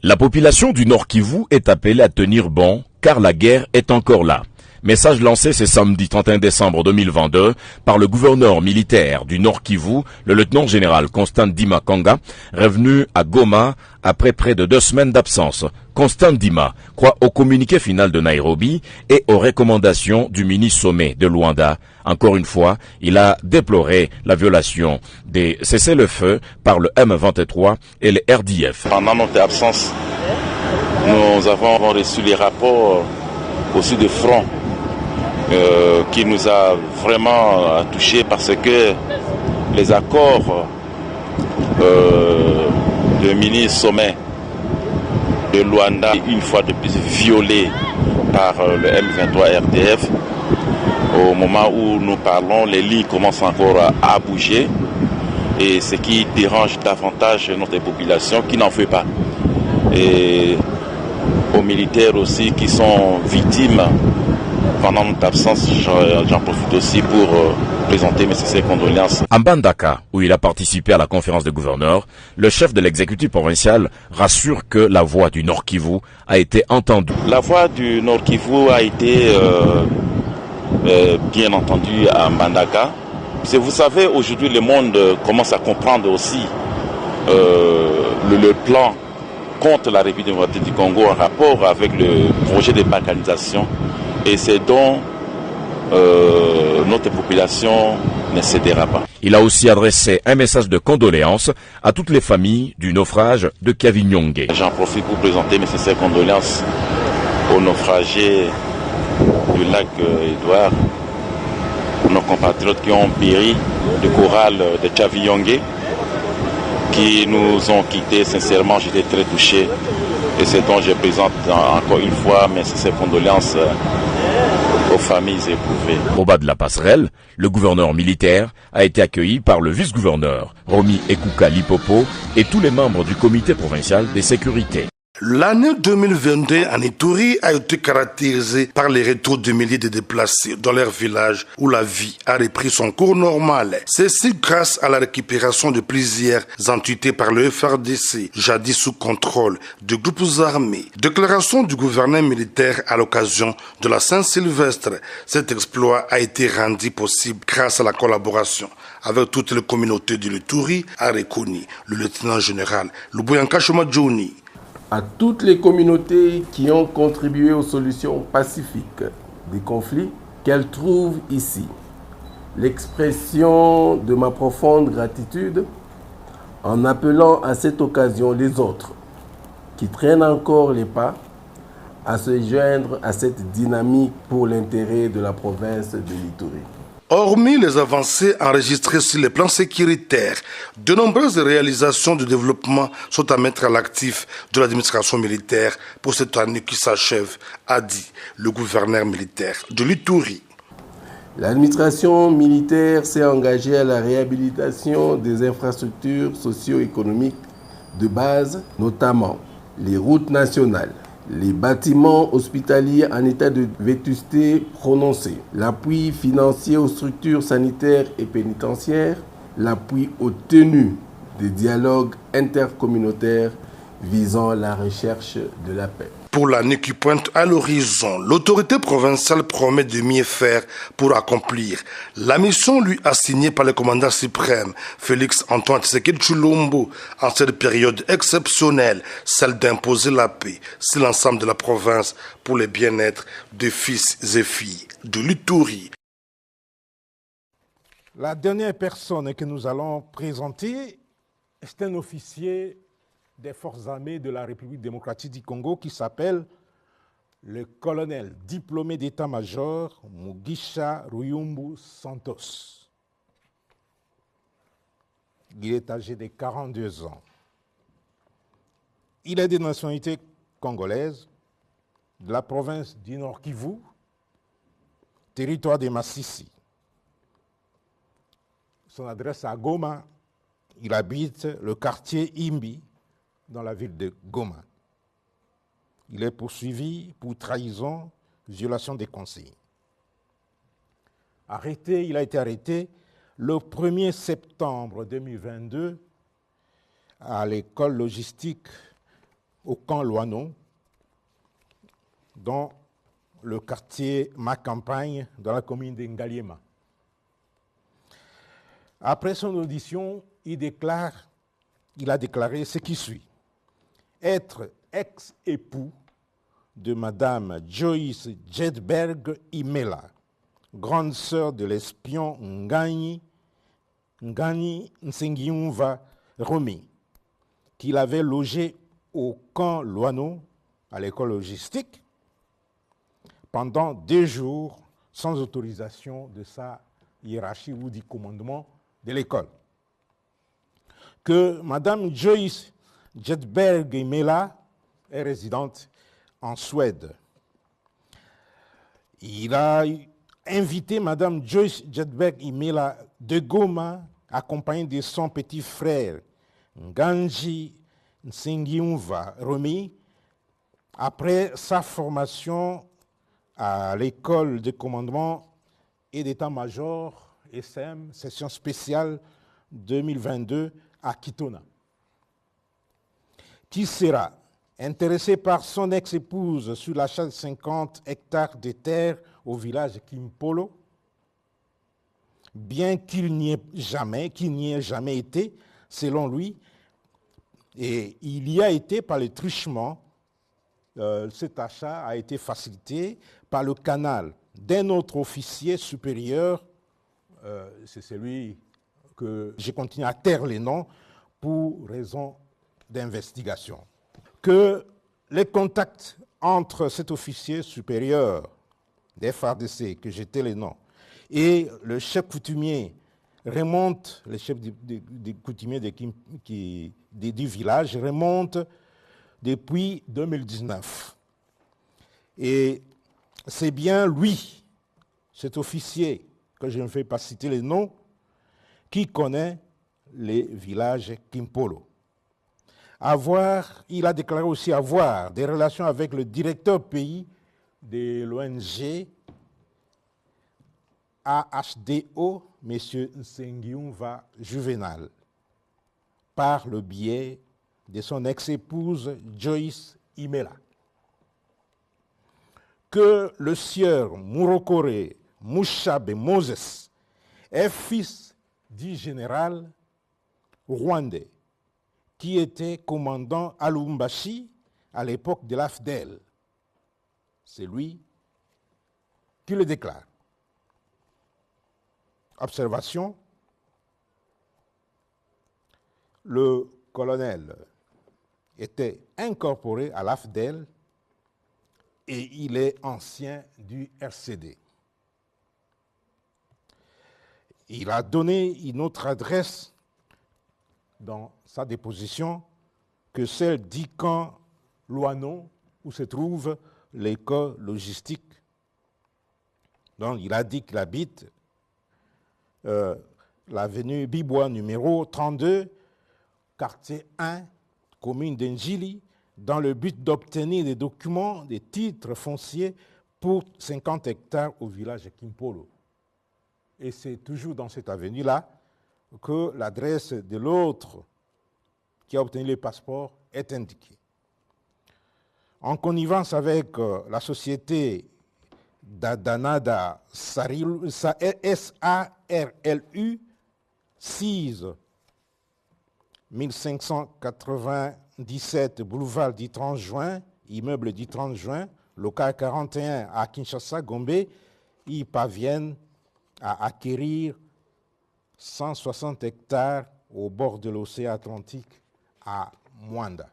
La population du Nord Kivu est appelée à tenir bon car la guerre est encore là. Message lancé ce samedi 31 décembre 2022 par le gouverneur militaire du Nord Kivu, le lieutenant-général Constant Ndima Kanga, revenu à Goma après près de 2 semaines d'absence. Constant Ndima croit au communiqué final de Nairobi et aux recommandations du mini-sommet de Luanda. Encore une fois, il a déploré la violation des cessez-le-feu par le M23 et le RDF. Pendant notre absence, nous avons reçu les rapports aussi de front qui nous a vraiment touchés parce que les accords de mini-sommet de Luanda, une fois de plus violés par le M23 RDF. Au moment où nous parlons, les lignes commencent encore à bouger et ce qui dérange davantage notre population qui n'en fait pas. Et aux militaires aussi qui sont victimes pendant notre absence, j'en profite aussi pour présenter mes sincères condoléances. À Mbandaka, où il a participé à la conférence des gouverneurs, le chef de l'exécutif provincial rassure que la voix du Nord Kivu a été entendue. La voix du Nord Kivu a été bien entendue à Mbandaka. Vous savez, aujourd'hui, le monde commence à comprendre aussi le plan contre la République démocratique du Congo en rapport avec le projet de balkanisation. Et c'est dont notre population ne cédera pas. Il a aussi adressé un message de condoléances à toutes les familles du naufrage de Kavinyonge. J'en profite pour présenter mes sincères condoléances aux naufragés du lac Édouard, nos compatriotes qui ont péri du corral de Kavinyonge, qui nous ont quittés. Sincèrement, j'étais très touché. Et c'est donc je présente encore une fois mes sincères condoléances aux familles éprouvées. Au bas de la passerelle, le gouverneur militaire a été accueilli par le vice-gouverneur Romy Ekuka Lipopo et tous les membres du comité provincial des sécurités. L'année 2022 en Ituri a été caractérisée par les retours de milliers de déplacés dans leur village où la vie a repris son cours normal. Ceci grâce à la récupération de plusieurs entités par le FRDC, jadis sous contrôle de groupes armés. Déclaration du gouverneur militaire à l'occasion de la Saint-Sylvestre. Cet exploit a été rendu possible grâce à la collaboration avec toutes les communautés de l'Ituri, a reconnu le lieutenant-général Luboyanka Shomadjouni. À toutes les communautés qui ont contribué aux solutions pacifiques des conflits qu'elles trouvent ici, l'expression de ma profonde gratitude en appelant à cette occasion les autres qui traînent encore les pas à se joindre à cette dynamique pour l'intérêt de la province de l'Ituri. Hormis les avancées enregistrées sur les plans sécuritaires, de nombreuses réalisations de développement sont à mettre à l'actif de l'administration militaire pour cette année qui s'achève, a dit le gouverneur militaire de l'Ituri. L'administration militaire s'est engagée à la réhabilitation des infrastructures socio-économiques de base, notamment les routes nationales, les bâtiments hospitaliers en état de vétusté prononcée, l'appui financier aux structures sanitaires et pénitentiaires, l'appui aux tenues des dialogues intercommunautaires visant la recherche de la paix. Pour l'année qui pointe à l'horizon, l'autorité provinciale promet de mieux faire pour accomplir la mission lui assignée par le commandant suprême Félix Antoine Tshisekedi Tshilombo en cette période exceptionnelle, celle d'imposer la paix sur l'ensemble de la province pour le bien-être des fils et filles de l'Ituri. La dernière personne que nous allons présenter est un officier des forces armées de la République démocratique du Congo qui s'appelle le colonel diplômé d'état-major Mugisha Ruyumbu Santos. Il est âgé de 42 ans. Il est de nationalité congolaise, de la province du Nord Kivu, territoire de Massissi. Son adresse à Goma, il habite le quartier Imbi, dans la ville de Goma. Il est poursuivi pour trahison, violation des consignes. Il a été arrêté le 1er septembre 2022 à l'école logistique au camp Loano, dans le quartier Ma Campagne, dans la commune de Ngaliema. Après son audition, il a déclaré ce qui suit. Être ex-époux de Madame Joyce Jedberg Imela, grande sœur de l'espion Ngani Nsengiumva Romi, qu'il avait logé au camp Loano, à l'école logistique, pendant 2 jours sans autorisation de sa hiérarchie ou du commandement de l'école. Que Madame Joyce Jedberg Imela est résidente en Suède. Il a invité Madame Joyce Jedberg Imela de Goma, accompagnée de son petit frère Nganji Nsengiumva Romi, après sa formation à l'école de commandement et d'état-major SM, session spéciale 2022 à Kitona, qui sera intéressé par son ex-épouse sur l'achat de 50 hectares de terre au village Kimpolo, bien qu'il n'y ait jamais été, selon lui, et il y a été par le truchement. Cet achat a été facilité par le canal d'un autre officier supérieur, c'est celui que j'ai continué à taire les noms pour raison d'investigation. Que les contacts entre cet officier supérieur des FARDC, que j'ai taire les noms, et le chef coutumier remontent, le chef des coutumiers du village remonte depuis 2019. Et c'est bien lui, cet officier, que je ne vais pas citer les noms, qui connaît les villages Kimpolo. Il a déclaré aussi avoir des relations avec le directeur pays de l'ONG AHDO, M. Nsengiumva Juvenal, par le biais de son ex-épouse Joyce Imela. Que le sieur Murokore Mushabe Moses est fils du général rwandais qui était commandant à Lubumbashi à l'époque de l'AFDEL. C'est lui qui le déclare. Observation, le colonel était incorporé à l'AFDEL et il est ancien du RCD. Il a donné une autre adresse dans sa déposition que celle d'Ican Loano, où se trouve l'école logistique. Donc il a dit qu'il habite l'avenue Bibois numéro 32, quartier 1, commune d'Enjili, dans le but d'obtenir des documents, des titres fonciers pour 50 hectares au village de Kimpolo. Et c'est toujours dans cette avenue-là que l'adresse de l'autre qui a obtenu le passeport est indiquée. En connivence avec la société d'Adanada SARLU 6 1597 boulevard du 30 juin, immeuble du 30 juin, local 41 à Kinshasa, Gombe, ils parviennent à acquérir 160 hectares au bord de l'océan Atlantique à Mwanda.